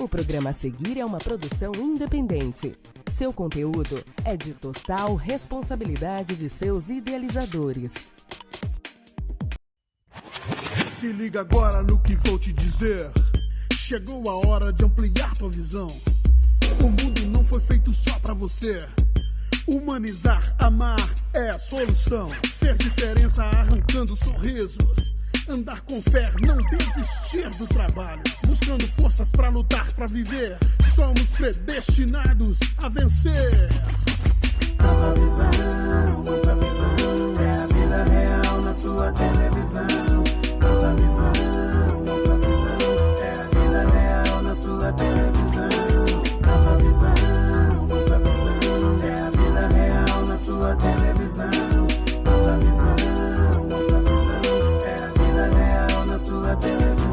O programa a seguir é uma produção independente. Seu conteúdo é de total responsabilidade de seus idealizadores. Se liga agora no que vou te dizer. Chegou a hora de ampliar tua visão. O mundo não foi feito só pra você. Humanizar, amar é a solução. Ser diferença arrancando sorrisos. Andar com fé, não desistir do trabalho. Buscando forças pra lutar, pra viver. Somos predestinados a vencer. Ampla visão, é a vida real na sua televisão. Ampla visão, é a vida real na sua televisão. Ampla visão, é a vida real na sua televisão. Ampla visão, é a vida real na sua televisão.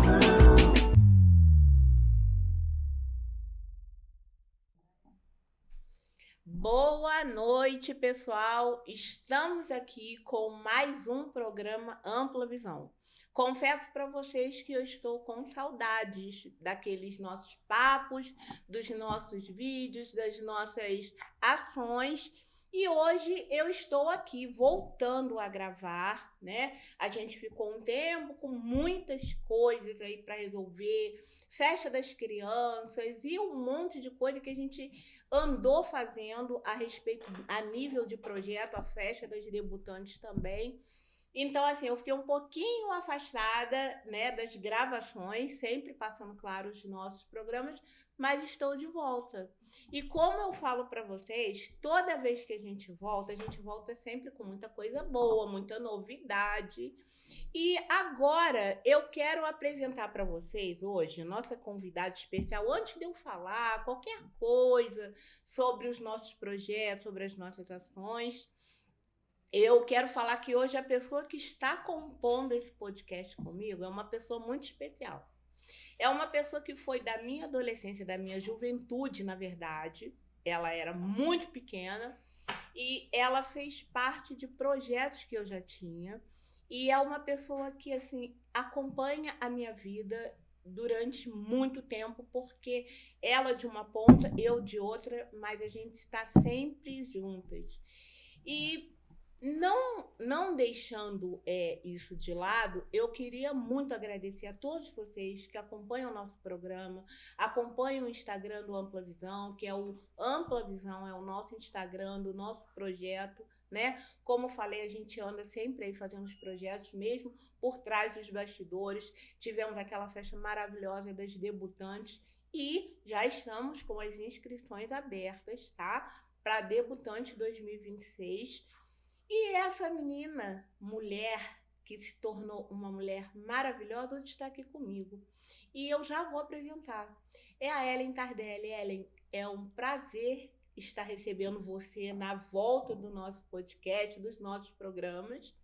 Boa noite, pessoal. Estamos aqui com mais um programa Ampla Visão. Confesso para vocês que eu estou com saudades daqueles nossos papos, dos nossos vídeos, das nossas ações. E hoje eu estou aqui voltando a gravar, né? A gente ficou um tempo com muitas coisas aí para resolver, festa das crianças e um monte de coisa que a gente andou fazendo a respeito, a nível de projeto, a festa das debutantes também. Então, assim, eu fiquei um pouquinho afastada, né, das gravações, sempre passando, claro, os nossos programas, mas estou de volta. E como eu falo para vocês, toda vez que a gente volta sempre com muita coisa boa, muita novidade. E agora eu quero apresentar para vocês hoje nossa convidada especial. Antes de eu falar qualquer coisa sobre os nossos projetos, sobre as nossas ações, eu quero falar que hoje a pessoa que está compondo esse podcast comigo é uma pessoa muito especial. É uma pessoa que foi da minha adolescência, da minha juventude, na verdade. Ela era muito pequena e ela fez parte de projetos que eu já tinha. E é uma pessoa que, assim, acompanha a minha vida durante muito tempo, porque ela de uma ponta, eu de outra, mas a gente está sempre juntas. E não deixando isso de lado, eu queria muito agradecer a todos vocês que acompanham o nosso programa, acompanham o Instagram do Ampla Visão, que é o Ampla Visão, é o nosso Instagram do nosso projeto, né? Como eu falei, a gente anda sempre aí fazendo os projetos, mesmo por trás dos bastidores. Tivemos aquela festa maravilhosa das debutantes e já estamos com as inscrições abertas, tá? Para debutante 2026. E essa menina, mulher, que se tornou uma mulher maravilhosa, hoje está aqui comigo. E eu já vou apresentar. É a Ellen Tardelli. Ellen, é um prazer estar recebendo você na volta do nosso podcast, dos nossos programas.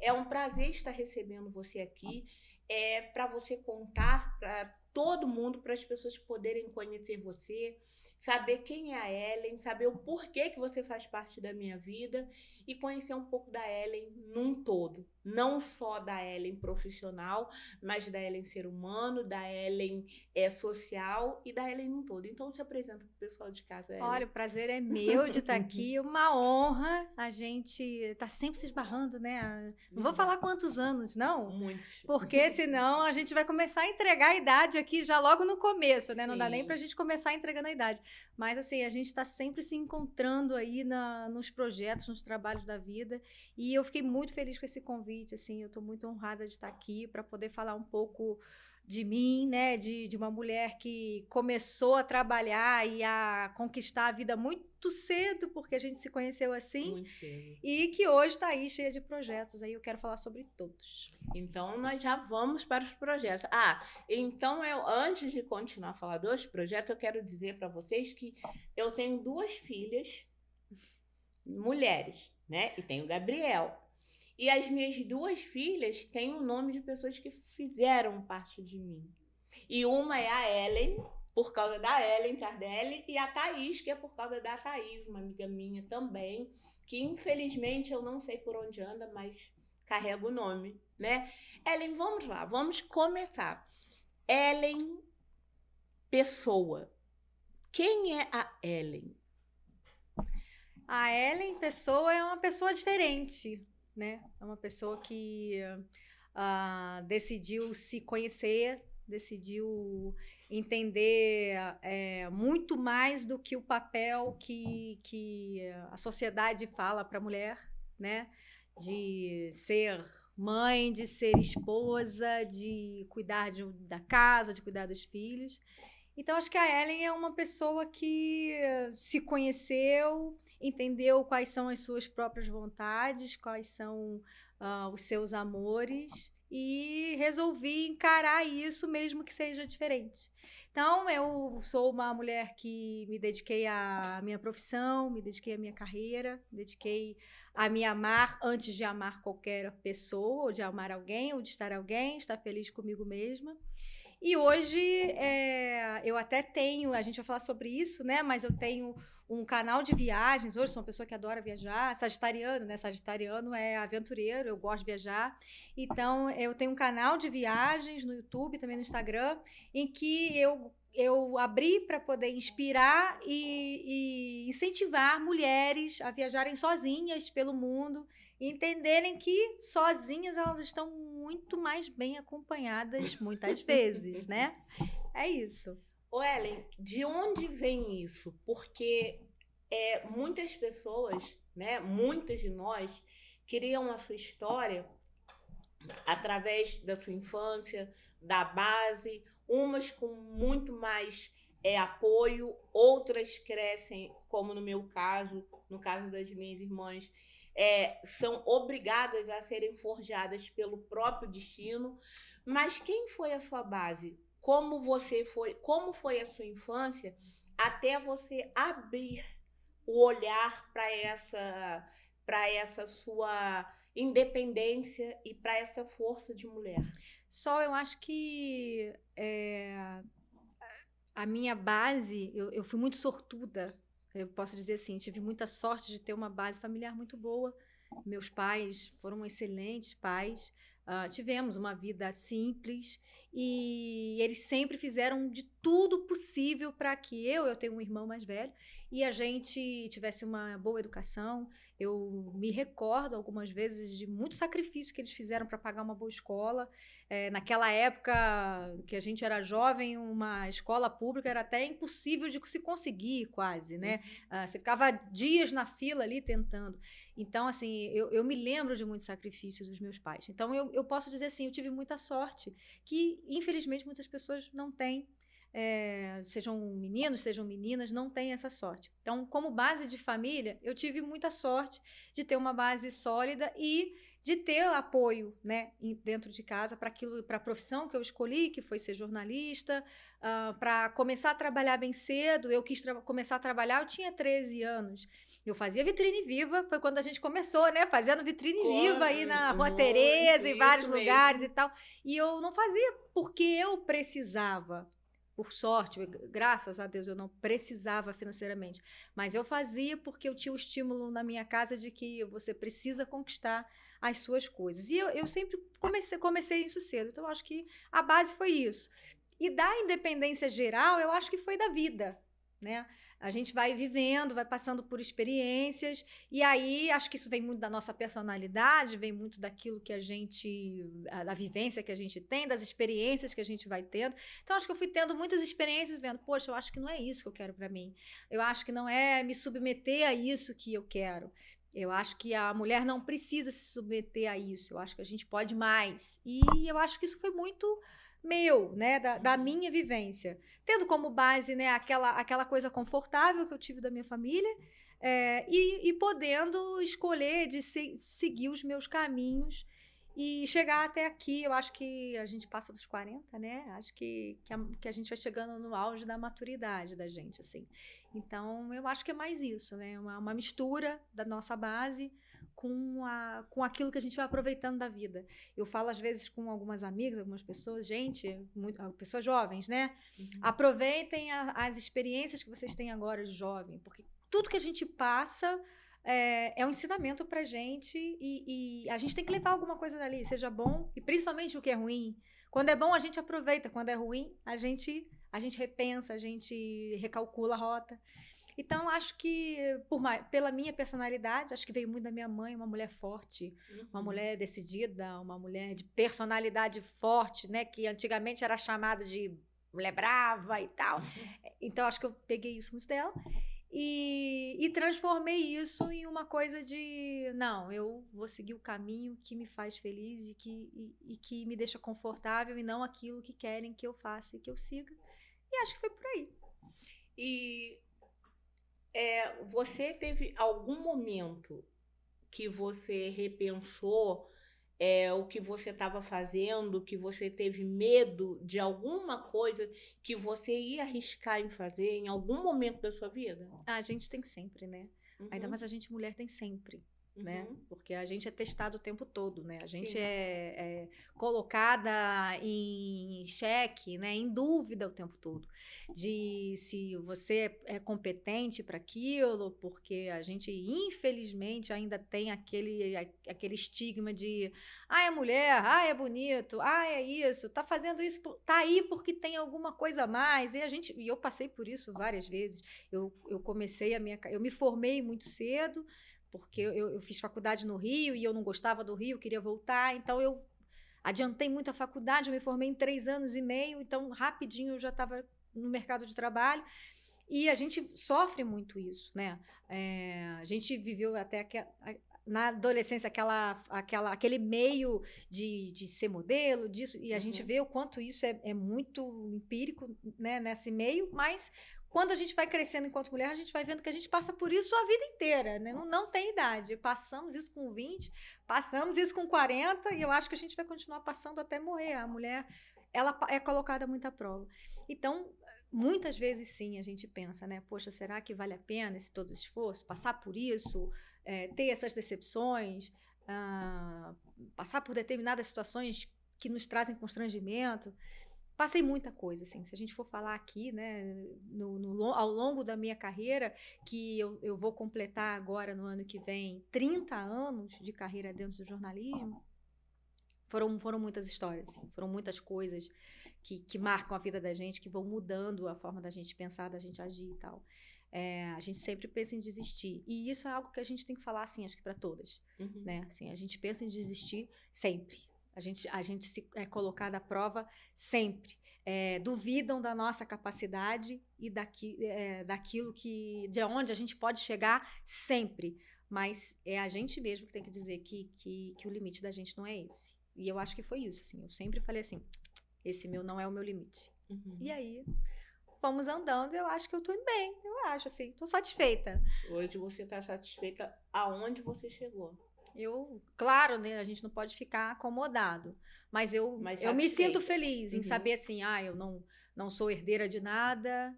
É um prazer estar recebendo você aqui, para você contar para todo mundo, para as pessoas poderem conhecer você, saber quem é a Ellen, saber o porquê que você faz parte da minha vida e conhecer um pouco da Ellen num todo. Não só da Ellen profissional, mas da Ellen ser humano, da Ellen social e da Ellen num todo. Então, se apresenta para o pessoal de casa, Ellen. Olha, o prazer é meu de estar aqui, uma honra. A gente está sempre se esbarrando, né? Não vou falar quantos anos, não. Muitos. Porque senão a gente vai começar a entregar a idade aqui já logo no começo, né? Sim. Não dá nem pra gente começar entregando a idade. Mas assim, a gente está sempre se encontrando aí nos projetos, nos trabalhos da vida. E eu fiquei muito feliz com esse convite, assim. Eu estou muito honrada de estar aqui para poder falar um pouco de mim, né, de uma mulher que começou a trabalhar e a conquistar a vida muito cedo, porque a gente se conheceu assim. Muito cedo. E que hoje está aí cheia de projetos. Aí eu quero falar sobre todos. Então, nós já vamos para os projetos. Então, antes de continuar a falar dos projetos, eu quero dizer para vocês que eu tenho 2 filhas, mulheres, né? E tenho o Gabriel. E as minhas 2 filhas têm o nome de pessoas que fizeram parte de mim. E uma é a Ellen, por causa da Ellen Tardelli, e a Thaís, que é por causa da Thaís, uma amiga minha também, que infelizmente eu não sei por onde anda, mas carrega o nome, né? Ellen, vamos lá, vamos começar. Ellen, pessoa. Quem é a Ellen? A Ellen, pessoa, é uma pessoa diferente, né? É uma pessoa que decidiu se conhecer, decidiu entender muito mais do que o papel que a sociedade fala para a mulher, né? De ser mãe, de ser esposa, de cuidar da casa, de cuidar dos filhos. Então, acho que a Ellen é uma pessoa que se conheceu, entendeu quais são as suas próprias vontades, quais são os seus amores, e resolvi encarar isso mesmo que seja diferente. Então, eu sou uma mulher que me dediquei à minha profissão, me dediquei à minha carreira, me dediquei a me amar antes de amar qualquer pessoa, ou de amar alguém, ou de estar feliz comigo mesma. E hoje eu até tenho, a gente vai falar sobre isso, né? Mas eu tenho um canal de viagens. Hoje sou uma pessoa que adora viajar, sagitariano, né? Sagitariano é aventureiro, eu gosto de viajar. Então, eu tenho um canal de viagens no YouTube, também no Instagram, em que eu abri para poder inspirar e incentivar mulheres a viajarem sozinhas pelo mundo e entenderem que sozinhas elas estão muito mais bem acompanhadas muitas vezes, né? É isso. Ô Ellen, de onde vem isso? Porque muitas pessoas, né, muitas de nós, criam a sua história através da sua infância, da base, umas com muito mais apoio, outras crescem, como no meu caso, no caso das minhas irmãs, são obrigadas a serem forjadas pelo próprio destino. Mas quem foi a sua base? Como foi a sua infância até você abrir o olhar para essa sua independência e para essa força de mulher? Só eu acho que a minha base, eu fui muito sortuda. Eu posso dizer assim, tive muita sorte de ter uma base familiar muito boa. Meus pais foram excelentes pais. Tivemos uma vida simples e eles sempre fizeram de tudo possível para que eu tenho um irmão mais velho, e a gente tivesse uma boa educação. Eu me recordo algumas vezes de muito sacrifício que eles fizeram para pagar uma boa escola. Naquela época que a gente era jovem, uma escola pública era até impossível de se conseguir, quase, né? Você ficava dias na fila ali tentando. Então, assim, eu me lembro de muito sacrifício dos meus pais. Então, eu posso dizer assim, eu tive muita sorte, que infelizmente muitas pessoas não têm. Sejam meninos, sejam meninas, não têm essa sorte. Então, como base de família, eu tive muita sorte de ter uma base sólida e de ter apoio, né, dentro de casa para a profissão que eu escolhi, que foi ser jornalista, para começar a trabalhar bem cedo. Eu quis começar a trabalhar, eu tinha 13 anos. Eu fazia vitrine viva, foi quando a gente começou, né? Fazendo vitrine viva aí na Rua Tereza, em vários lugares e tal. E eu não fazia porque eu precisava. Por sorte, graças a Deus, eu não precisava financeiramente. Mas eu fazia porque eu tinha o estímulo na minha casa de que você precisa conquistar as suas coisas. E eu sempre comecei isso cedo. Então, eu acho que a base foi isso. E da independência geral, eu acho que foi da vida, né? A gente vai vivendo, vai passando por experiências, e aí acho que isso vem muito da nossa personalidade, vem muito daquilo que da vivência que a gente tem, das experiências que a gente vai tendo. Então, acho que eu fui tendo muitas experiências, vendo, poxa, eu acho que não é isso que eu quero para mim. Eu acho que não é me submeter a isso que eu quero. Eu acho que a mulher não precisa se submeter a isso. Eu acho que a gente pode mais. E eu acho que isso foi muito meu, né, da minha vivência, tendo como base, né, aquela coisa confortável que eu tive da minha família, e podendo escolher de seguir os meus caminhos e chegar até aqui. Eu acho que a gente passa dos 40, né? Acho que a gente vai chegando no auge da maturidade da gente, assim. Então, eu acho que é mais isso, né? Uma mistura da nossa base com aquilo que a gente vai aproveitando da vida. Eu falo, às vezes, com algumas amigas, algumas pessoas, pessoas jovens, né? Uhum. Aproveitem as experiências que vocês têm agora de jovem, porque tudo que a gente passa é um ensinamento pra gente, e a gente tem que levar alguma coisa dali, seja bom, e principalmente o que é ruim. Quando é bom, a gente aproveita. Quando é ruim, a gente a gente repensa, a gente recalcula a rota. Então, acho que, pela minha personalidade, acho que veio muito da minha mãe, uma mulher forte, uma mulher decidida, uma mulher de personalidade forte, né? Que antigamente era chamada de mulher brava e tal. Então, acho que eu peguei isso muito dela. E transformei isso em uma coisa de, não, eu vou seguir o caminho que me faz feliz e que me deixa confortável e não aquilo que querem que eu faça e que eu siga. E acho que foi por aí. E você teve algum momento que você repensou o que você estava fazendo, que você teve medo de alguma coisa que você ia arriscar em fazer em algum momento da sua vida? A gente tem sempre, né? Ainda mais a gente mulher tem sempre. Né? Porque a gente é testado o tempo todo, né? A gente é colocada em xeque, né? Em dúvida o tempo todo, de se você é competente para aquilo, porque a gente, infelizmente, ainda tem aquele estigma de é mulher, é bonito, é isso, tá fazendo isso, tá aí porque tem alguma coisa a mais, e eu passei por isso várias vezes. Eu comecei eu me formei muito cedo, porque eu fiz faculdade no Rio e eu não gostava do Rio, queria voltar, então eu adiantei muito a faculdade, eu me formei em 3 anos e meio, então rapidinho eu já estava no mercado de trabalho, e a gente sofre muito isso, né? A gente viveu até na adolescência aquele meio de ser modelo, disso, e a gente vê o quanto isso é muito empírico, né, nesse meio, mas quando a gente vai crescendo enquanto mulher, a gente vai vendo que a gente passa por isso a vida inteira, né? Não tem idade. Passamos isso com 20, passamos isso com 40, e eu acho que a gente vai continuar passando até morrer. A mulher, ela é colocada muito à prova. Então, muitas vezes sim, a gente pensa, né? Poxa, será que vale a pena todo esse esforço? Passar por isso, ter essas decepções, passar por determinadas situações que nos trazem constrangimento. Passei muita coisa, assim, se a gente for falar aqui, né, ao longo da minha carreira, que eu vou completar agora, no ano que vem, 30 anos de carreira dentro do jornalismo, foram muitas histórias, assim, foram muitas coisas que marcam a vida da gente, que vão mudando a forma da gente pensar, da gente agir e tal. A gente sempre pensa em desistir, e isso é algo que a gente tem que falar, assim, acho que para todas, né, assim, a gente pensa em desistir sempre. A gente se é colocada à prova sempre. Duvidam da nossa capacidade e daquilo de onde a gente pode chegar sempre. Mas é a gente mesmo que tem que dizer que o limite da gente não é esse. E eu acho que foi isso. Assim, eu sempre falei assim, esse não é o meu limite. E aí, fomos andando, eu acho que eu tô indo bem. Eu acho, assim, tô satisfeita. Hoje você tá satisfeita aonde você chegou? Claro, né, a gente não pode ficar acomodado, mas eu me sinto feliz em saber assim, eu não sou herdeira de nada,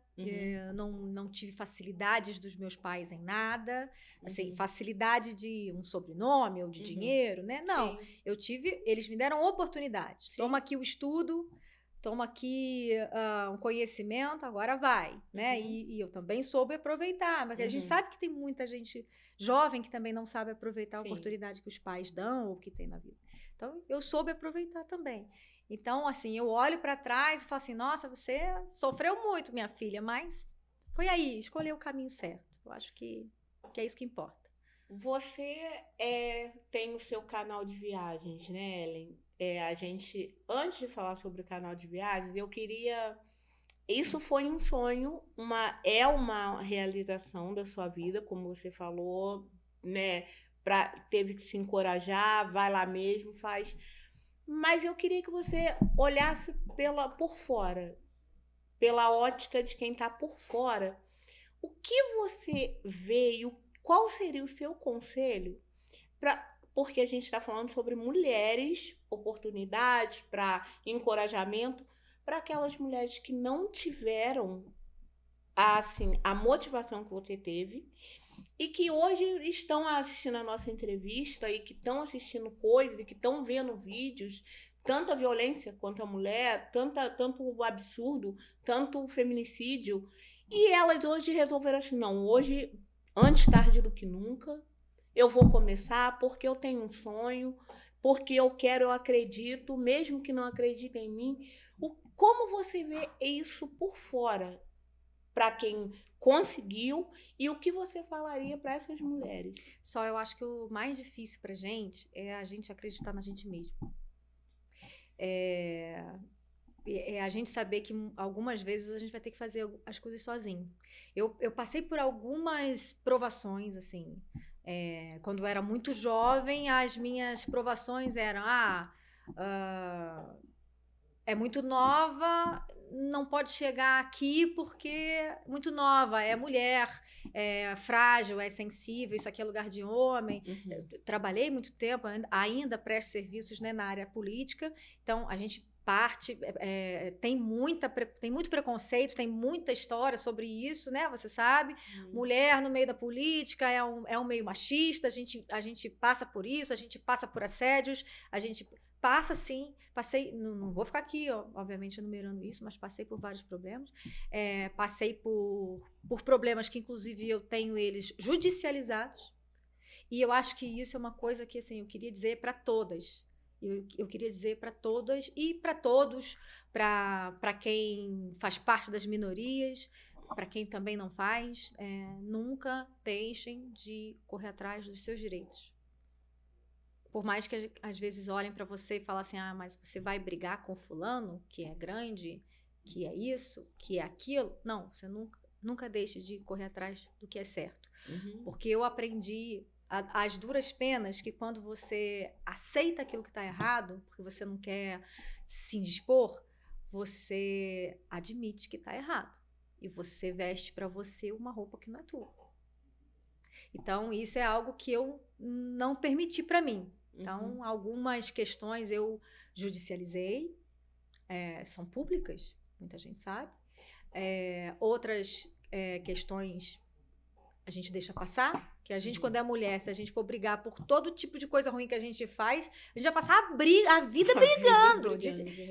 não tive facilidades dos meus pais em nada, assim, facilidade de um sobrenome ou de dinheiro, né? Não, eles me deram oportunidade. Toma aqui o estudo, toma aqui um conhecimento, agora vai, né? E eu também soube aproveitar, porque a gente sabe que tem muita gente jovem que também não sabe aproveitar a oportunidade que os pais dão ou que tem na vida. Então, eu soube aproveitar também. Então, assim, eu olho para trás e falo assim, nossa, você sofreu muito, minha filha, mas foi aí, escolheu o caminho certo. Eu acho que é isso que importa. Você tem o seu canal de viagens, né, Ellen? A gente, antes de falar sobre o canal de viagens, eu queria... Isso foi um sonho, uma realização da sua vida, como você falou, né? Teve que se encorajar, vai lá mesmo, faz. Mas eu queria que você olhasse por fora, pela ótica de quem está por fora. O que você vê e qual seria o seu conselho porque a gente está falando sobre mulheres, oportunidades, para encorajamento, para aquelas mulheres que não tiveram a motivação que você teve e que hoje estão assistindo a nossa entrevista e que estão assistindo coisas e que estão vendo vídeos, tanta violência contra a mulher, tanto absurdo, tanto feminicídio, e elas hoje resolveram assim, não, hoje, antes tarde do que nunca, eu vou começar porque eu tenho um sonho, porque eu quero, eu acredito, mesmo que não acreditem em mim. Como você vê isso por fora, para quem conseguiu, e o que você falaria para essas mulheres? Só eu acho que o mais difícil pra gente é a gente acreditar na gente mesmo. É a gente saber que algumas vezes a gente vai ter que fazer as coisas sozinho. Eu passei por algumas provações, assim. Quando eu era muito jovem, as minhas provações eram: é muito nova, não pode chegar aqui porque é muito nova, é mulher, é frágil, é sensível, isso aqui é lugar de homem. Eu trabalhei muito tempo, ainda presto serviços, né, na área política, então a gente tem muito preconceito, tem muita história sobre isso, né? Você sabe, mulher no meio da política é um meio machista, a gente passa por isso, a gente passa por assédios, a gente passa sim, não vou ficar aqui, obviamente, enumerando isso, mas passei por vários problemas, passei por problemas que, inclusive, eu tenho eles judicializados, e eu acho que isso é uma coisa que, assim, eu queria dizer para todas. Eu queria dizer para todas e para todos, para quem faz parte das minorias, para quem também não faz, nunca deixem de correr atrás dos seus direitos. Por mais que às vezes olhem para você e falem assim: mas você vai brigar com fulano, que é grande, que é isso, que é aquilo. Não, você nunca deixe de correr atrás do que é certo. Porque eu aprendi as duras penas que quando você aceita aquilo que está errado, porque você não quer se indispor, você admite que está errado. E você veste para você uma roupa que não é tua. Então, isso é algo que eu não permiti para mim. Então, algumas questões eu judicializei, são públicas, muita gente sabe. Outras questões a gente deixa passar, que a gente, quando é mulher, se a gente for brigar por todo tipo de coisa ruim que a gente faz, a gente vai passar a vida brigando.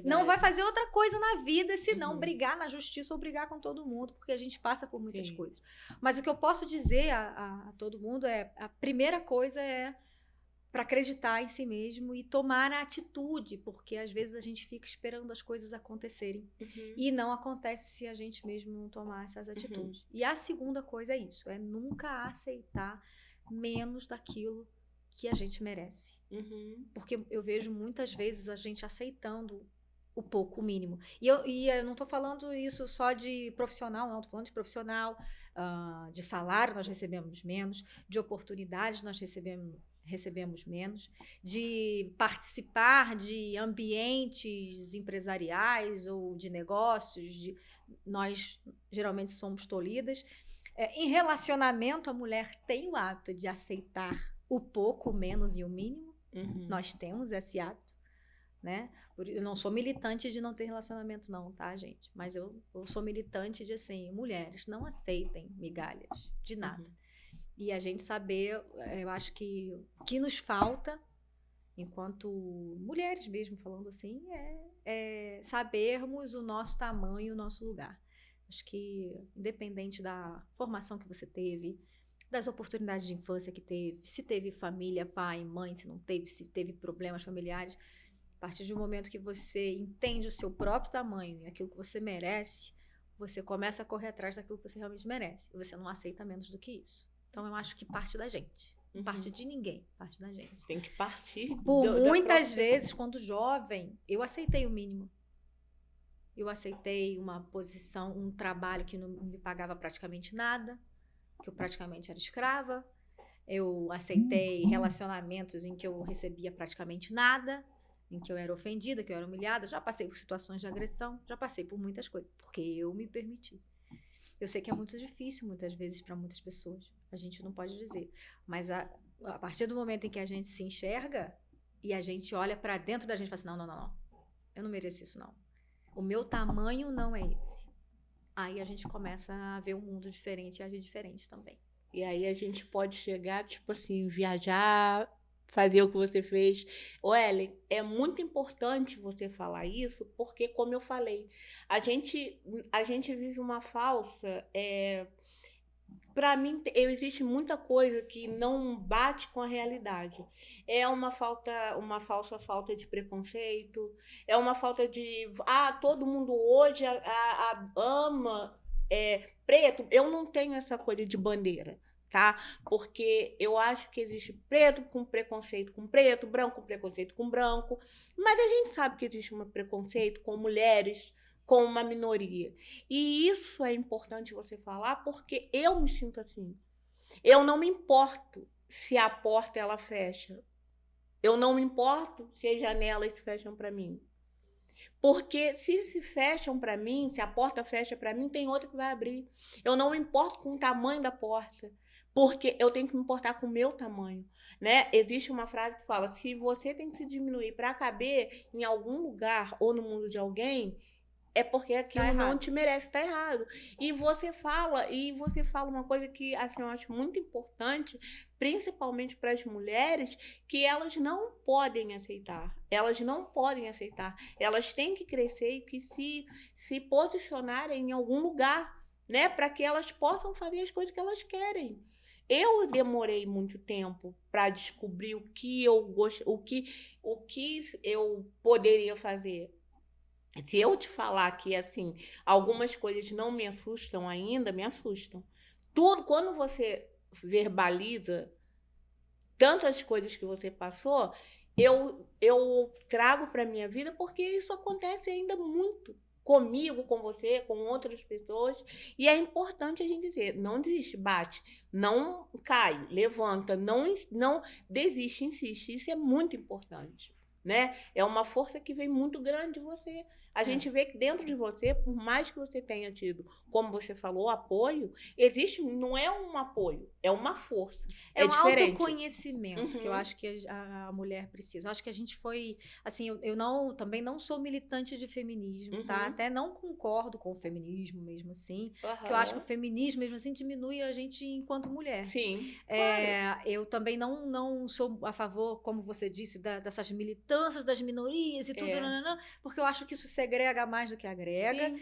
Não vai fazer outra coisa na vida senão brigar na justiça ou brigar com todo mundo, porque a gente passa por muitas coisas. Mas o que eu posso dizer a todo mundo a primeira coisa é para acreditar em si mesmo e tomar a atitude, porque às vezes a gente fica esperando as coisas acontecerem e não acontece se a gente mesmo não tomar essas atitudes. E a segunda coisa é isso, é nunca aceitar menos daquilo que a gente merece. Porque eu vejo muitas vezes a gente aceitando o pouco, o mínimo. E eu não estou falando isso só de profissional, não, estou falando de profissional, de salário nós recebemos menos, de oportunidades nós recebemos menos, de participar de ambientes empresariais ou de negócios, nós geralmente somos tolhidas. Em relacionamento, a mulher tem o hábito de aceitar o pouco, o menos e o mínimo. Nós temos esse hábito, né? Eu não sou militante de não ter relacionamento não, tá, gente? Mas eu sou militante de, assim, mulheres, não aceitem migalhas de nada. E a gente saber, eu acho que o que nos falta, enquanto mulheres mesmo, falando assim, é sabermos o nosso tamanho, o nosso lugar. Acho que, independente da formação que você teve, das oportunidades de infância que teve, se teve família, pai, mãe, se não teve, se teve problemas familiares, a partir do momento que você entende o seu próprio tamanho e aquilo que você merece, você começa a correr atrás daquilo que você realmente merece. E você não aceita menos do que isso. Então, eu acho que parte da gente. Não parte de ninguém, parte da gente. Tem que partir. Muitas vezes, quando jovem, eu aceitei o mínimo. Eu aceitei uma posição, um trabalho que não me pagava praticamente nada, que eu praticamente era escrava. Eu aceitei relacionamentos em que eu recebia praticamente nada, em que eu era ofendida, que eu era humilhada. Já passei por situações de agressão, já passei por muitas coisas, porque eu me permiti. Eu sei que é muito difícil, muitas vezes, para muitas pessoas. A gente não pode dizer. Mas a partir do momento em que a gente se enxerga e a gente olha para dentro da gente e fala assim, não. Eu não mereço isso, não. O meu tamanho não é esse. Aí a gente começa a ver um mundo diferente e agir diferente também. E aí a gente pode chegar, tipo assim, viajar, fazer o que você fez. Ellen, é muito importante você falar isso, porque, como eu falei, a gente vive uma falsa Para mim, existe muita coisa que não bate com a realidade. É uma falsa falta de preconceito, é uma falta de. Todo mundo hoje ama preto. Eu não tenho essa coisa de bandeira, tá? Porque eu acho que existe preto com preconceito com preto, branco com preconceito com branco, mas a gente sabe que existe um preconceito com mulheres, com uma minoria. E isso é importante você falar porque eu me sinto assim. Eu não me importo se a porta ela fecha. Eu não me importo se as janelas se fecham para mim. Porque se fecham para mim, se a porta fecha para mim, tem outra que vai abrir. Eu não me importo com o tamanho da porta, porque eu tenho que me importar com o meu tamanho, né? Existe uma frase que fala: se você tem que se diminuir para caber em algum lugar ou no mundo de alguém, é porque aquilo não te merece, tá errado. E você fala uma coisa que assim, eu acho muito importante, principalmente para as mulheres, que elas não podem aceitar. Elas não podem aceitar. Elas têm que crescer e que se posicionarem em algum lugar, né, para que elas possam fazer as coisas que elas querem. Eu demorei muito tempo para descobrir o que eu gosto, o que eu poderia fazer. Se eu te falar que, assim, algumas coisas não me assustam ainda, me assustam. Tudo, quando você verbaliza tantas coisas que você passou, eu trago para minha vida porque isso acontece ainda muito comigo, com você, com outras pessoas. E é importante a gente dizer: não desiste, bate, não cai, levanta, não desiste, insiste. Isso é muito importante, né? É uma força que vem muito grande de você. A gente vê que dentro de você, por mais que você tenha tido, como você falou, apoio, existe, não é um apoio, é uma força. É um diferente. Autoconhecimento que eu acho que a mulher precisa. Eu acho que a gente foi, assim, eu também não sou militante de feminismo, tá? Até não concordo com o feminismo mesmo assim, porque eu acho que o feminismo mesmo assim diminui a gente enquanto mulher. Sim, claro. Eu também não sou a favor, como você disse, dessas militâncias das minorias e tudo, porque eu acho que isso segrega mais do que agrega.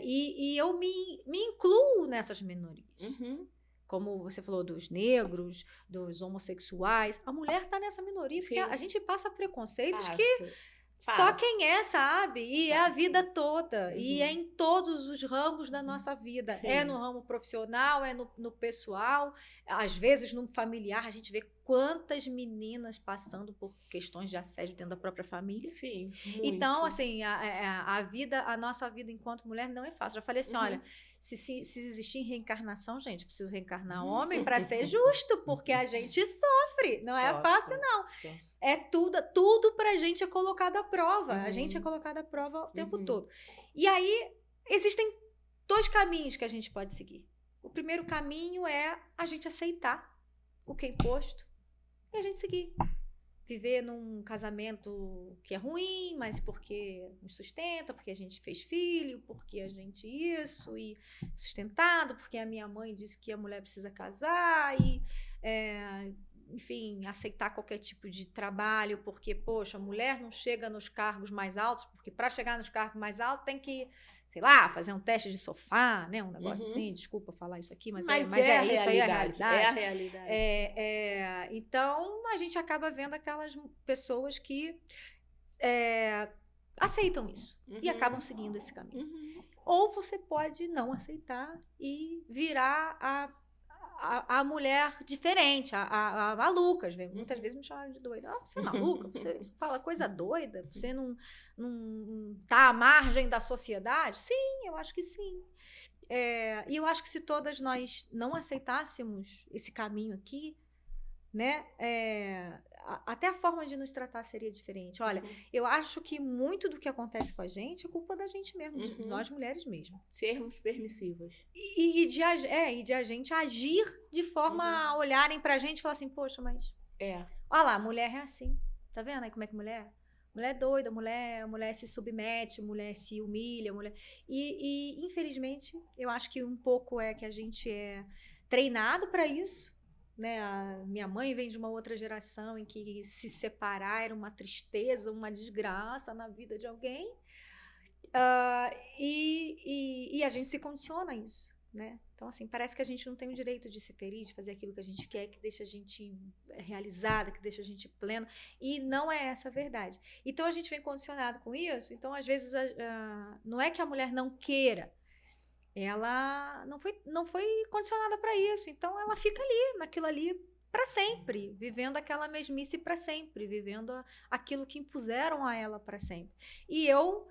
E eu me incluo nessas minorias. Como você falou, dos negros, dos homossexuais. A mulher está nessa minoria, porque a gente passa preconceitos que só quem sabe, e é a vida toda, e é em todos os ramos da nossa vida. Sim. É no ramo profissional, é no pessoal, às vezes no familiar, a gente vê quantas meninas passando por questões de assédio dentro da própria família. Sim, muito. Então, assim, a nossa vida enquanto mulher não é fácil. Já falei assim, olha, se existir reencarnação, gente, preciso reencarnar homem para ser justo, porque a gente sofre, não é fácil, não. É tudo pra gente é colocado à prova. A gente é colocado à prova o tempo todo. E aí, existem 2 caminhos que a gente pode seguir. O primeiro caminho é a gente aceitar o que é imposto e a gente seguir. Viver num casamento que é ruim, mas porque nos sustenta, porque a gente fez filho, porque a gente isso, e sustentado, porque a minha mãe disse que a mulher precisa casar, e enfim, aceitar qualquer tipo de trabalho, porque, poxa, a mulher não chega nos cargos mais altos, porque para chegar nos cargos mais altos tem que, sei lá, fazer um teste de sofá, né? Um negócio assim, desculpa falar isso aqui, mas é isso aí, é a realidade. É a realidade. Então, a gente acaba vendo aquelas pessoas que aceitam isso e acabam seguindo esse caminho. Ou você pode não aceitar e virar a mulher diferente, a maluca. Muitas vezes me chamaram de doida. Você é maluca? Você fala coisa doida? Você não tá à margem da sociedade? Sim, eu acho que sim. E eu acho que se todas nós não aceitássemos esse caminho aqui, né, até a forma de nos tratar seria diferente. Olha, eu acho que muito do que acontece com a gente é culpa da gente mesmo, de nós mulheres mesmo. Sermos permissivas. E de a gente agir de forma a olharem pra gente e falar assim, poxa, mas... Olha lá, mulher é assim. Tá vendo aí como é que mulher? Mulher é doida, mulher se submete, mulher se humilha, mulher... E infelizmente, eu acho que um pouco que a gente é treinado pra isso. Né? A minha mãe vem de uma outra geração em que se separar era uma tristeza, uma desgraça na vida de alguém. E a gente se condiciona a isso, né? Então, assim, parece que a gente não tem o direito de ser feliz, de fazer aquilo que a gente quer, que deixa a gente realizada, que deixa a gente plena. E não é essa a verdade. Então, a gente vem condicionado com isso. Então, às vezes, não é que a mulher não queira. Ela não foi condicionada para isso. Então, ela fica ali, naquilo ali, para sempre. Vivendo aquela mesmice para sempre. Vivendo aquilo que impuseram a ela para sempre. E eu,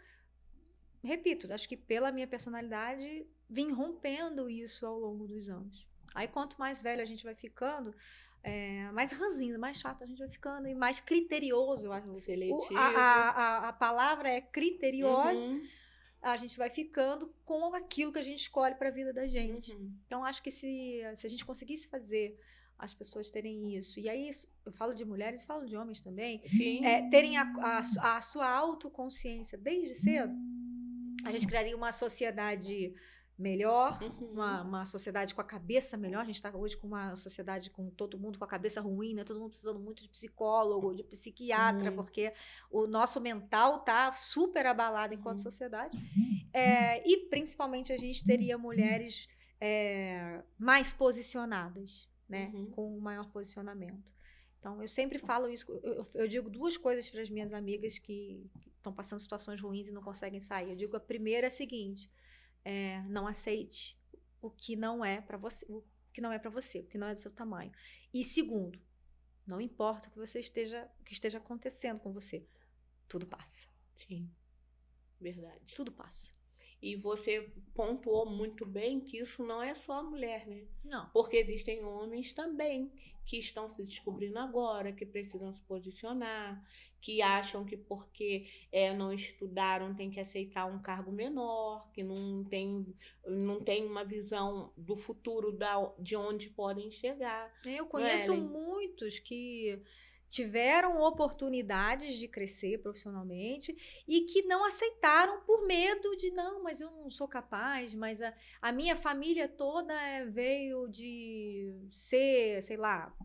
repito, acho que pela minha personalidade, vim rompendo isso ao longo dos anos. Aí, quanto mais velha a gente vai ficando, mais ranzinza, mais chato a gente vai ficando e mais criterioso. Eu acho. Seletivo. A palavra é criteriosa. A gente vai ficando com aquilo que a gente escolhe para a vida da gente. Então, acho que se a gente conseguisse fazer as pessoas terem isso, e aí eu falo de mulheres e falo de homens também, terem a sua autoconsciência desde cedo, a gente criaria uma sociedade melhor, uma sociedade com a cabeça melhor. A gente está hoje com uma sociedade com todo mundo com a cabeça ruim, né? Todo mundo precisando muito de psicólogo, de psiquiatra, porque o nosso mental está super abalado enquanto sociedade. E principalmente a gente teria mulheres mais posicionadas, né? Com um maior posicionamento. Então, eu sempre falo isso, eu digo duas coisas para as minhas amigas que estão passando situações ruins e não conseguem sair. Eu digo, a primeira é a seguinte: não aceite o que não é para você, o que não é do seu tamanho. E segundo, não importa o que esteja acontecendo com você, tudo passa. Sim, verdade. Tudo passa. E você pontuou muito bem que isso não é só a mulher, né? Não. Porque existem homens também que estão se descobrindo agora, que precisam se posicionar, que acham que porque não estudaram tem que aceitar um cargo menor, que não tem uma visão do futuro de onde podem chegar. Eu conheço muitos que tiveram oportunidades de crescer profissionalmente e que não aceitaram por medo de, não, mas eu não sou capaz, mas a minha família toda veio de ser, sei lá,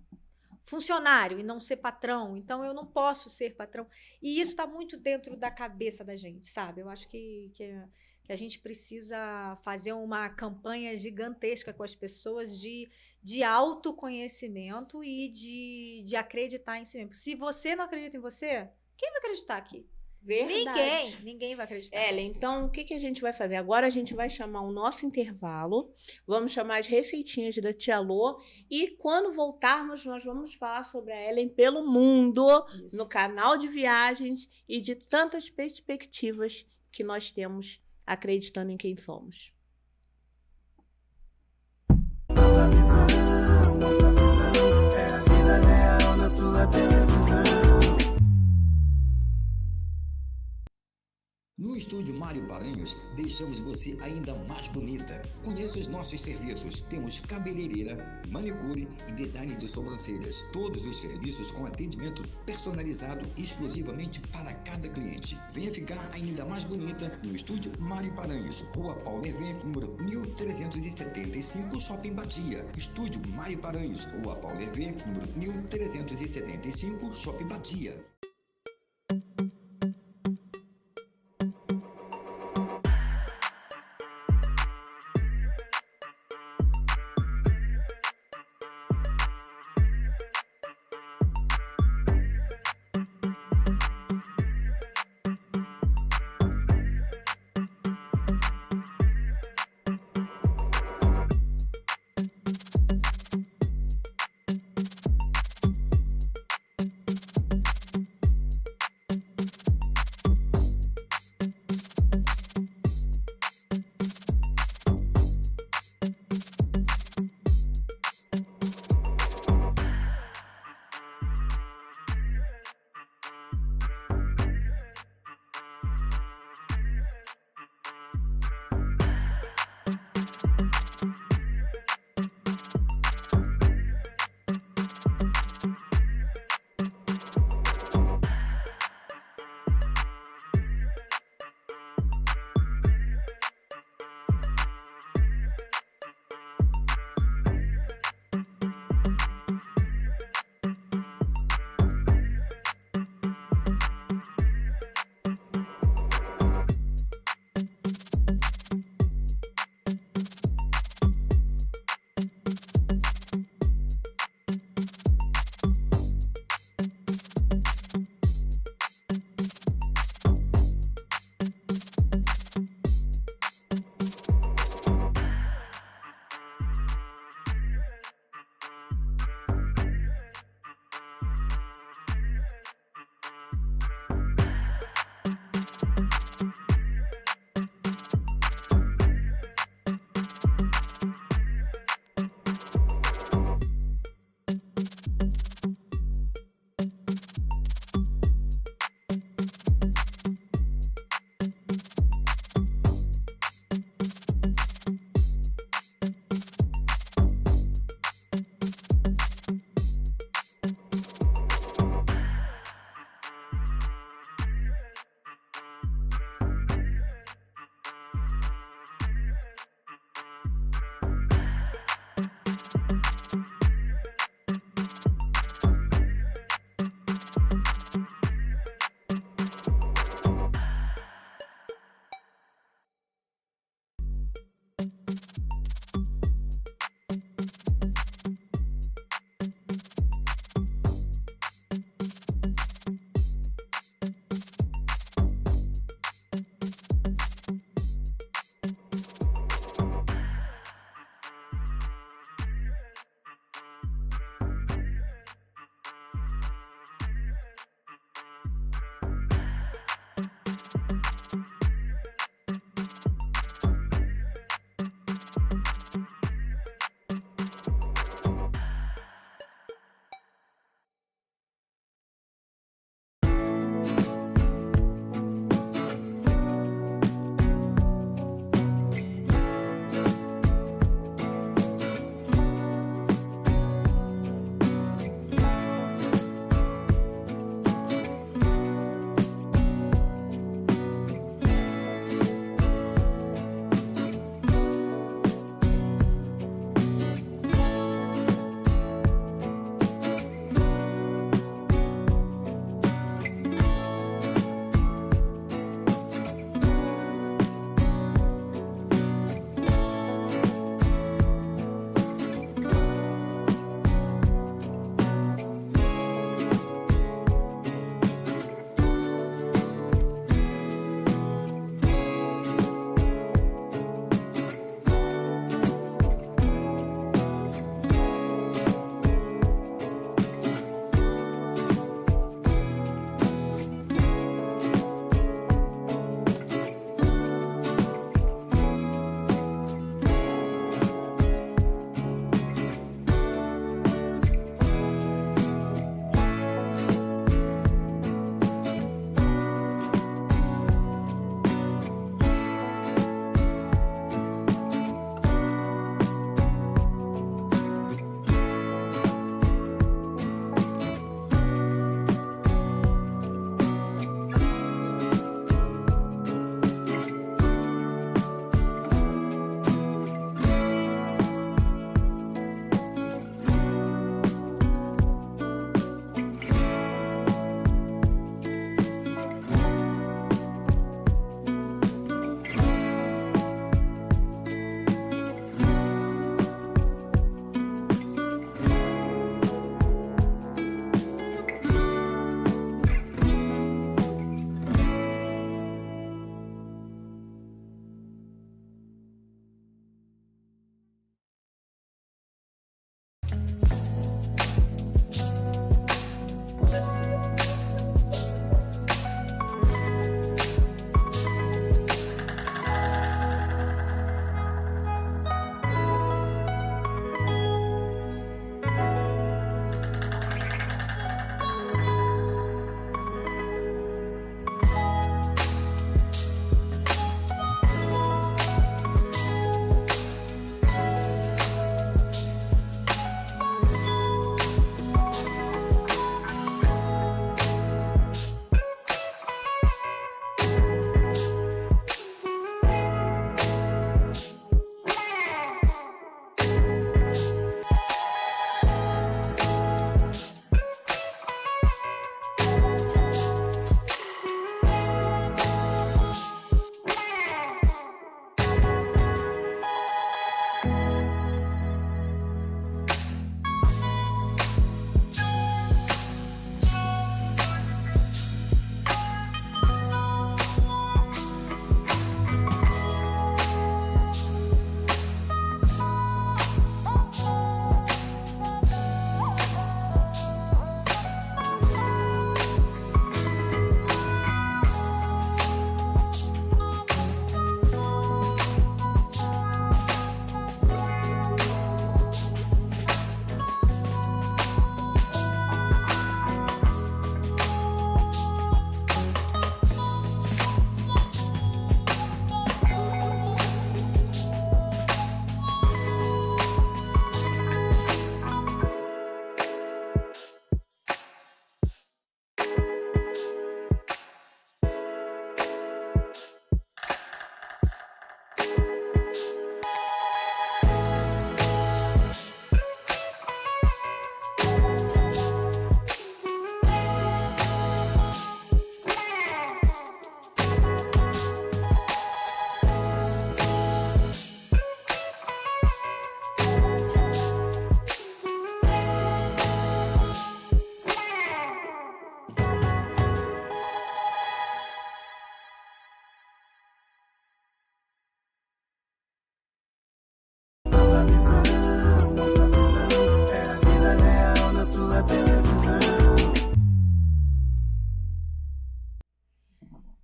funcionário e não ser patrão, então eu não posso ser patrão. E isso está muito dentro da cabeça da gente, sabe? Eu acho que a gente precisa fazer uma campanha gigantesca com as pessoas de autoconhecimento e de acreditar em si mesmo. Se você não acredita em você, quem vai acreditar aqui? Verdade. Ninguém vai acreditar. Ellen, então o que a gente vai fazer? Agora a gente vai chamar o nosso intervalo, vamos chamar as receitinhas da Tia Lô e quando voltarmos nós vamos falar sobre a Ellen pelo mundo, no canal de viagens e de tantas perspectivas que nós temos acreditando em quem somos. Ampla visão, é a vida real na sua televisão. No estúdio Mário Paranhos, deixamos você ainda mais bonita. Conheça os nossos serviços. Temos cabeleireira, manicure e design de sobrancelhas. Todos os serviços com atendimento personalizado exclusivamente para cada cliente. Venha ficar ainda mais bonita no estúdio Mário Paranhos, Rua Paulo Hervé, número 1375, Shopping Batia. Estúdio Mário Paranhos, Rua Paulo Hervé, número 1375, Shopping Batia.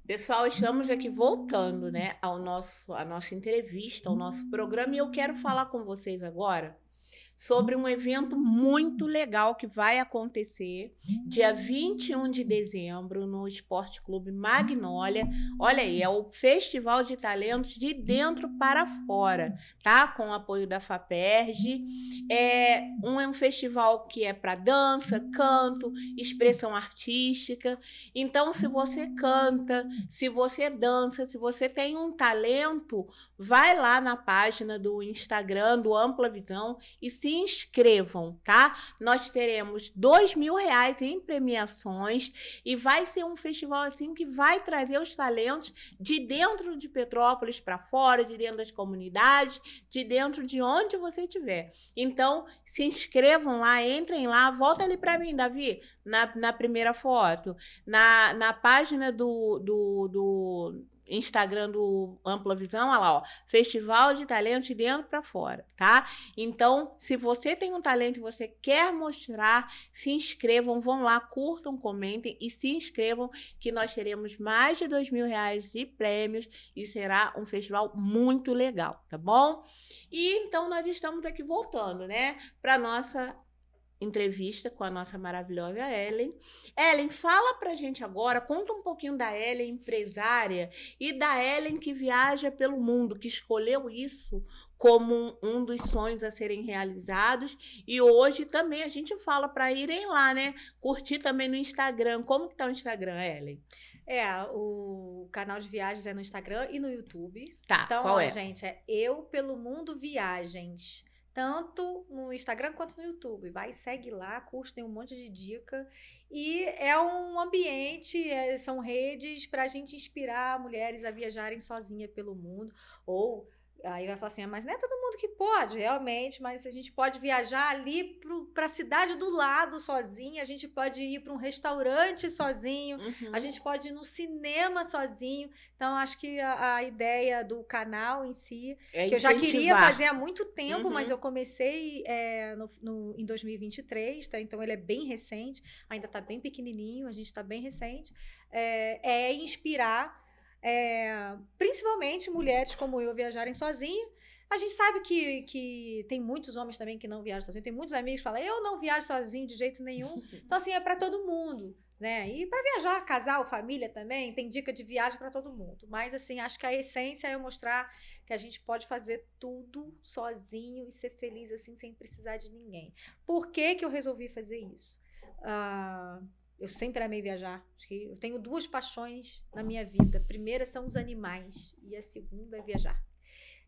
Pessoal, estamos aqui voltando, né, à nossa entrevista, ao nosso programa, e eu quero falar com vocês agora sobre um evento muito legal que vai acontecer dia 21 de dezembro no Esporte Clube Magnólia. Olha aí, é o Festival de Talentos de Dentro para Fora, tá? Com o apoio da FAPERJ. É um festival que é para dança, canto, expressão artística. Então, se você canta, se você dança, se você tem um talento, vai lá na página do Instagram do Ampla Visão e se inscrevam, tá? Nós teremos R$2.000 em premiações e vai ser um festival assim que vai trazer os talentos de dentro de Petrópolis para fora, de dentro das comunidades, de dentro de onde você estiver. Então, se inscrevam lá, entrem lá, volta ali para mim, Davi, na primeira foto, na página do Instagram do Ampla Visão, olha lá, ó, Festival de Talentos de Dentro para Fora, tá? Então, se você tem um talento e você quer mostrar, se inscrevam, vão lá, curtam, comentem e se inscrevam, que nós teremos mais de R$2.000 de prêmios e será um festival muito legal, tá bom? E então nós estamos aqui voltando, né, para nossa entrevista com a nossa maravilhosa Ellen. Ellen, fala pra gente agora, conta um pouquinho da Ellen, empresária, e da Ellen que viaja pelo mundo, que escolheu isso como um dos sonhos a serem realizados, e hoje também a gente fala para irem lá, né? Curtir também no Instagram. Como que tá o Instagram, Ellen? O canal de viagens é no Instagram e no YouTube. Tá, então, qual é? Gente, é Eu Pelo Mundo Viagens. Tanto no Instagram quanto no YouTube. Vai, segue lá, curte, tem um monte de dica. E é um ambiente, são redes para a gente inspirar mulheres a viajarem sozinha pelo mundo. Ou, aí vai falar assim, mas não é todo mundo que pode, realmente, mas a gente pode viajar ali para a cidade do lado sozinha, a gente pode ir para um restaurante sozinho, a gente pode ir no cinema sozinho. Então, acho que a ideia do canal em si, que eu já queria fazer há muito tempo, mas eu comecei em 2023, tá? Então ele é bem recente, ainda está bem pequenininho, a gente está bem recente, é inspirar principalmente mulheres como eu viajarem sozinha. A gente sabe que tem muitos homens também que não viajam sozinhos, tem muitos amigos que falam, eu não viajo sozinho de jeito nenhum. Então assim, é para todo mundo, né? E para viajar, casal, família também, tem dica de viagem para todo mundo. Mas assim, acho que a essência é eu mostrar que a gente pode fazer tudo sozinho e ser feliz assim, sem precisar de ninguém. Por que que eu resolvi fazer isso? Eu sempre amei viajar. Acho que eu tenho 2 paixões na minha vida. A primeira são os animais e a segunda é viajar.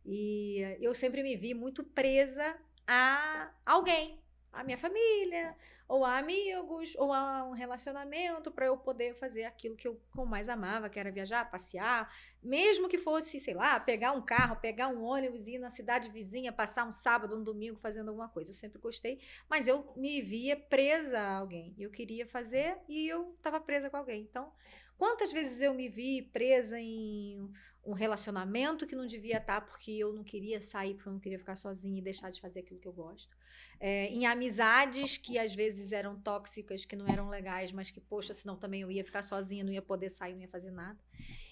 E eu sempre me vi muito presa a alguém, a minha família, ou a amigos, ou a um relacionamento, para eu poder fazer aquilo que eu mais amava, que era viajar, passear, mesmo que fosse, sei lá, pegar um carro, pegar um ônibus e ir na cidade vizinha, passar um sábado, um domingo fazendo alguma coisa. Eu sempre gostei, mas eu me via presa a alguém. Eu queria fazer e eu estava presa com alguém. Então, quantas vezes eu me vi presa em um relacionamento que não devia estar porque eu não queria sair, porque eu não queria ficar sozinha e deixar de fazer aquilo que eu gosto. Em amizades que às vezes eram tóxicas, que não eram legais, mas que, poxa, senão também eu ia ficar sozinha, não ia poder sair, não ia fazer nada.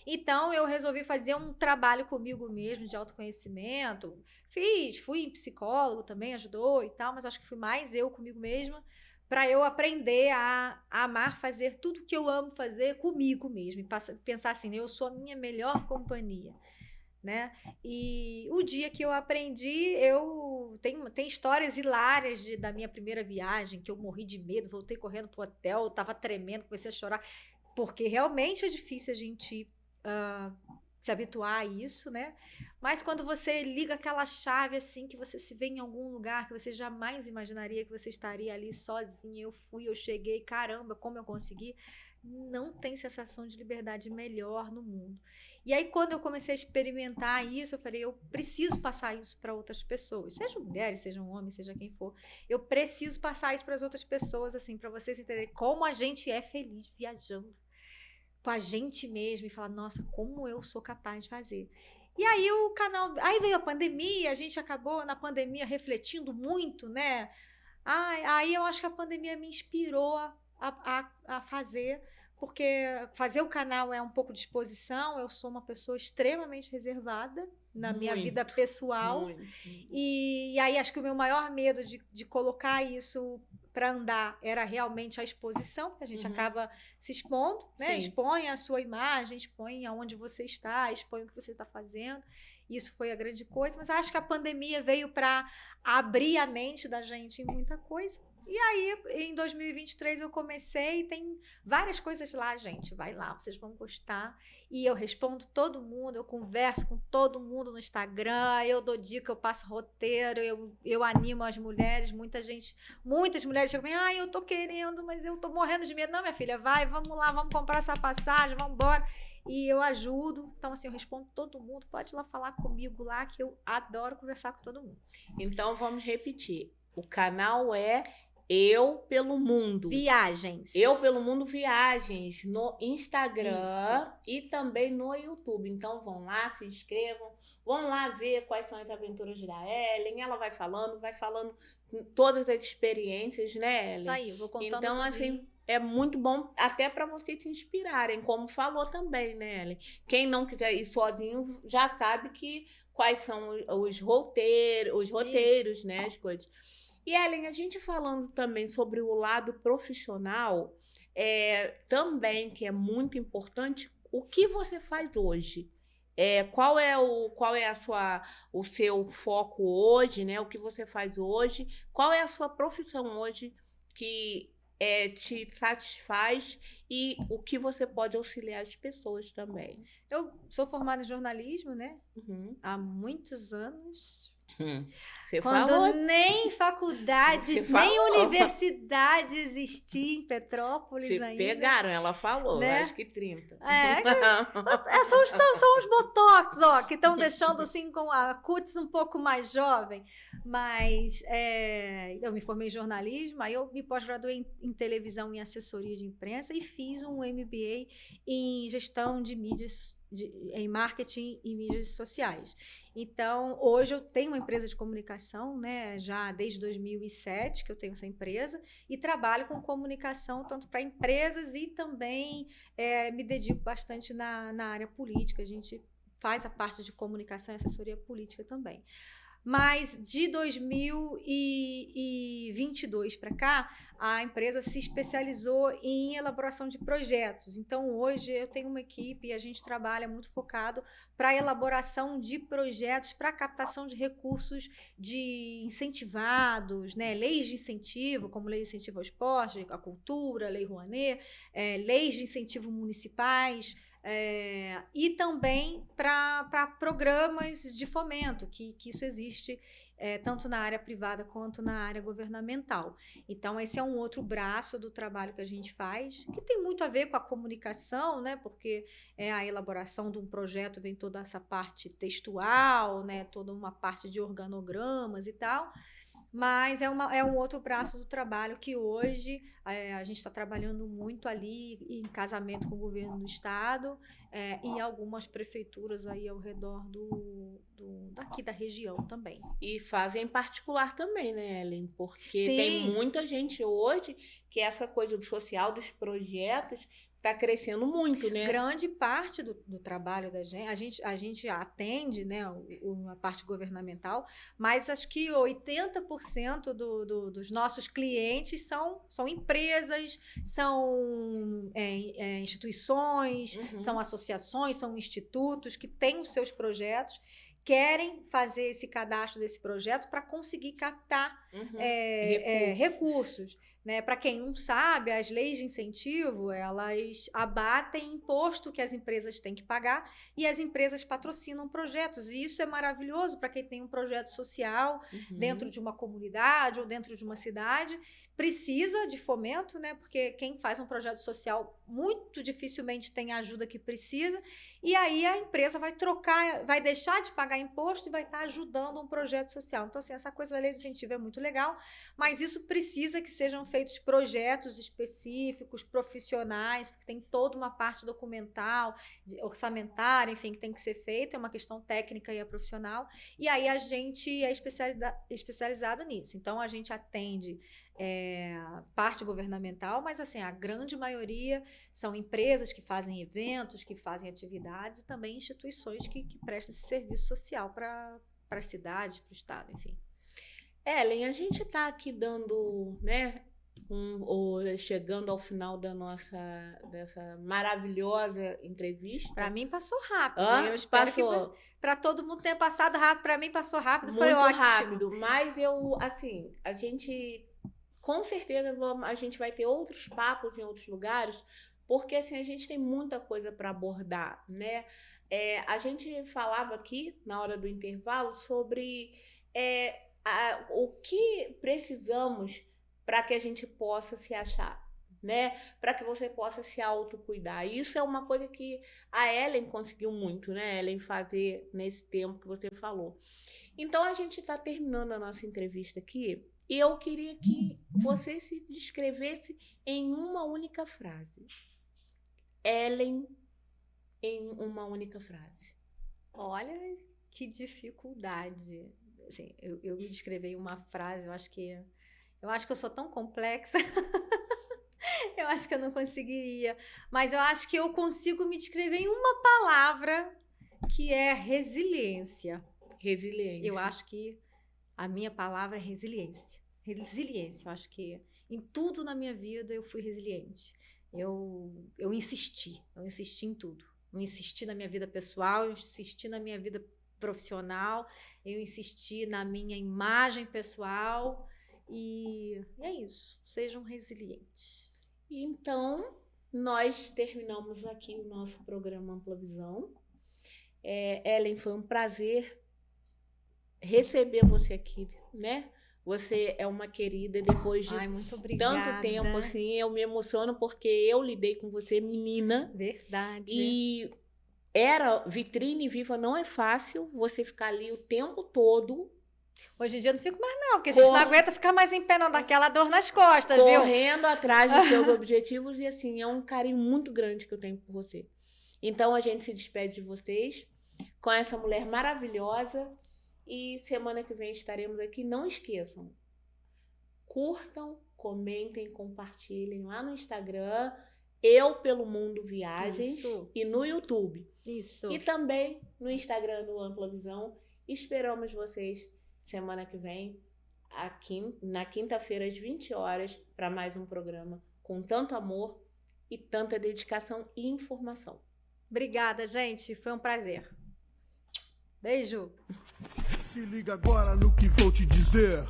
Então, eu resolvi fazer um trabalho comigo mesmo de autoconhecimento. Fui em psicólogo também, ajudou e tal, mas acho que fui mais eu comigo mesma, para eu aprender a amar fazer tudo que eu amo fazer comigo mesmo. E pensar assim, eu sou a minha melhor companhia, né? E o dia que eu aprendi, tem histórias hilárias da minha primeira viagem, que eu morri de medo, voltei correndo pro hotel, tava tremendo, comecei a chorar, porque realmente é difícil a gente se habituar a isso, né? Mas quando você liga aquela chave assim, que você se vê em algum lugar que você jamais imaginaria que você estaria ali sozinha, eu cheguei, caramba, como eu consegui, não tem sensação de liberdade melhor no mundo. E aí quando eu comecei a experimentar isso, eu falei, eu preciso passar isso para outras pessoas, sejam mulheres, sejam homens, seja quem for, eu preciso passar isso para as outras pessoas, assim, para vocês entenderem como a gente é feliz viajando com a gente mesmo e falar, nossa, como eu sou capaz de fazer. E aí aí veio a pandemia, a gente acabou na pandemia refletindo muito, né? Aí eu acho que a pandemia me inspirou a fazer, porque fazer o canal é um pouco de exposição, eu sou uma pessoa extremamente reservada na minha vida pessoal. Muito. E aí acho que o meu maior medo de colocar isso para andar era realmente a exposição, que a gente acaba se expondo, né? Sim. Expõe a sua imagem, expõe aonde você está, expõe o que você está fazendo. Isso foi a grande coisa, mas acho que a pandemia veio para abrir a mente da gente em muita coisa. E aí, em 2023, eu comecei, tem várias coisas lá, gente. Vai lá, vocês vão gostar. E eu respondo todo mundo, eu converso com todo mundo no Instagram, eu dou dica, eu passo roteiro, eu animo as mulheres, muitas mulheres chegam e falam, eu tô querendo, mas eu tô morrendo de medo. Não, minha filha, vai, vamos lá, vamos comprar essa passagem, vamos embora. E eu ajudo, então assim, eu respondo todo mundo, pode ir lá falar comigo lá, que eu adoro conversar com todo mundo. Então, vamos repetir. O canal é Eu Pelo Mundo. Viagens. Eu Pelo Mundo Viagens no Instagram e também no YouTube. Então vão lá, se inscrevam, vão lá ver quais são as aventuras da Ellen. Ela vai falando todas as experiências, né, Ellen? Isso aí, eu vou contando Então, assim, é muito bom até para vocês se inspirarem, como falou também, né, Ellen? Quem não quiser ir sozinho já sabe quais são os roteiros, né, as coisas. E, Ellen, a gente falando também sobre o lado profissional, também, que é muito importante, o que você faz hoje? Qual é o seu foco hoje, né? O que você faz hoje? Qual é a sua profissão hoje que te satisfaz e o que você pode auxiliar as pessoas também? Eu sou formada em jornalismo, né? Uhum. Há muitos anos. Você Quando falou? nem faculdade, Você nem falou. universidade existia em Petrópolis Se ainda. pegaram, ela falou, Né? acho que 30. São os botox, ó, que estão deixando assim com a cutis um pouco mais jovem. Mas eu me formei em jornalismo, aí eu me pós-graduei em televisão e assessoria de imprensa e fiz um MBA em gestão de mídias, em marketing e mídias sociais. Então, hoje eu tenho uma empresa de comunicação, né, já desde 2007 que eu tenho essa empresa, e trabalho com comunicação tanto para empresas e também me dedico bastante na área política. A gente faz a parte de comunicação e assessoria política também. Mas de 2022 para cá, a empresa se especializou em elaboração de projetos. Então, hoje eu tenho uma equipe e a gente trabalha muito focado para a elaboração de projetos para captação de recursos de incentivados, né? Leis de incentivo, como lei de incentivo ao esporte, à cultura, lei Rouanet, leis de incentivo municipais. E também para programas de fomento, que isso existe tanto na área privada quanto na área governamental. Então, esse é um outro braço do trabalho que a gente faz, que tem muito a ver com a comunicação, né? Porque a elaboração de um projeto vem toda essa parte textual, né? Toda uma parte de organogramas e tal. Mas é um outro braço do trabalho que hoje a gente está trabalhando muito ali em casamento com o governo do estado e algumas prefeituras aí ao redor daqui da região também. E fazem em particular também, né, Ellen? Porque Sim. tem muita gente hoje que essa coisa do social, dos projetos, está crescendo muito, né? Grande parte do trabalho da gente, a gente atende, né, a parte governamental, mas acho que 80% dos nossos clientes são empresas, são instituições, são associações, são institutos que têm os seus projetos, querem fazer esse cadastro desse projeto para conseguir captar recursos. Né? Para quem não sabe, as leis de incentivo, elas abatem imposto que as empresas têm que pagar e as empresas patrocinam projetos. E isso é maravilhoso para quem tem um projeto social dentro de uma comunidade ou dentro de uma cidade. Precisa de fomento, né? Porque quem faz um projeto social muito dificilmente tem a ajuda que precisa. E aí a empresa vai deixar de pagar imposto e vai estar ajudando um projeto social. Então, assim, essa coisa da lei de incentivo é muito legal, mas isso precisa que sejam feitos projetos específicos, profissionais, porque tem toda uma parte documental, orçamentária, enfim, que tem que ser feita, é uma questão técnica e profissional. E aí a gente é especializado nisso. Então, a gente atende parte governamental, mas assim, a grande maioria são empresas que fazem eventos, que fazem atividades e também instituições que prestam esse serviço social para a cidade, para o estado, enfim. Ellen, a gente está aqui dando, né, chegando ao final dessa maravilhosa entrevista. Para mim passou rápido. Ah, eu espero passou. que para todo mundo tenha passado rápido. Para mim passou rápido, foi Muito ótimo. rápido. Mas a gente, com certeza, a gente vai ter outros papos em outros lugares, porque assim, a gente tem muita coisa para abordar, né? A gente falava aqui, na hora do intervalo, sobre o que precisamos para que a gente possa se achar, né? Para que você possa se autocuidar. Isso é uma coisa que a Ellen conseguiu muito, né, Ellen, fazer nesse tempo que você falou. Então, a gente está terminando a nossa entrevista aqui e eu queria que você se descrevesse em uma única frase. Ellen, em uma única frase. Olha, que dificuldade. Assim, eu me descrever em uma frase, eu acho que eu sou tão complexa. Eu acho que eu não conseguiria. Mas eu acho que eu consigo me descrever em uma palavra, que é resiliência. Resiliência. Eu acho que a minha palavra é resiliência. Resiliência. Eu acho que em tudo na minha vida eu fui resiliente. Eu insisti em tudo. Eu insisti na minha vida pessoal, eu insisti na minha vida profissional, eu insisti na minha imagem pessoal e é isso. Sejam resilientes. Então, nós terminamos aqui o nosso programa Ampla Visão. Ellen, foi um prazer receber você aqui, né? Você é uma querida, depois de muito obrigada. Tanto tempo, assim, eu me emociono porque eu lidei com você, menina. Verdade. E era Vitrine Viva, não é fácil você ficar ali o tempo todo. Hoje em dia eu não fico mais não, porque a gente não aguenta ficar mais em pé, não, daquela dor nas costas, viu? Correndo atrás dos seus objetivos e, assim, é um carinho muito grande que eu tenho por você. Então, a gente se despede de vocês com essa mulher maravilhosa. E semana que vem estaremos aqui. Não esqueçam, curtam, comentem, compartilhem lá no Instagram, Eu Pelo Mundo Viagens. Isso. E no YouTube. Isso. E também no Instagram do Ampla Visão. Esperamos vocês semana que vem, aqui, na quinta-feira, às 20 horas, para mais um programa com tanto amor e tanta dedicação e informação. Obrigada, gente. Foi um prazer. Beijo. Se liga agora no que vou te dizer.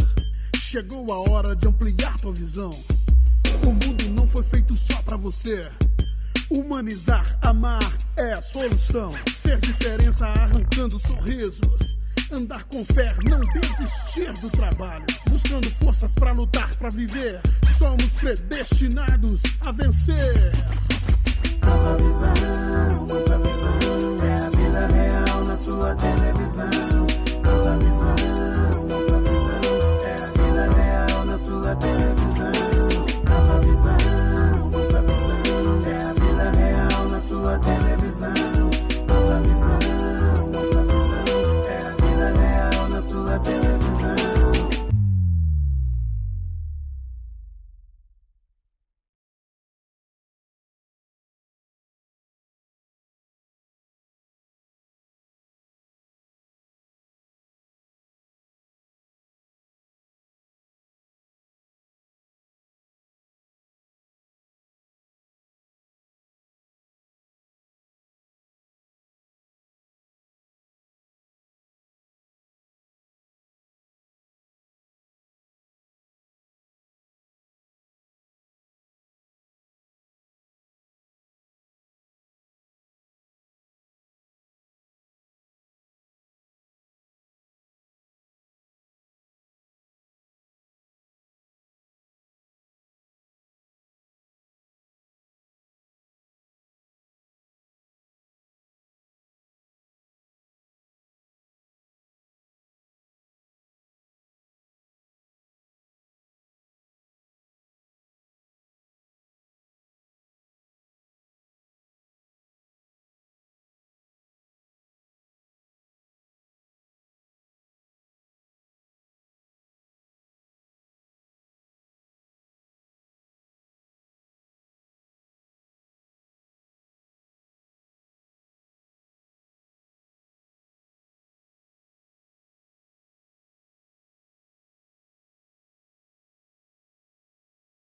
Chegou a hora de ampliar tua visão. O mundo não foi feito só pra você. Humanizar, amar é a solução. Ser diferença arrancando sorrisos. Andar com fé, não desistir do trabalho. Buscando forças pra lutar, pra viver. Somos predestinados a vencer. Ampla visão é a vida real na sua televisão. Ampla visão.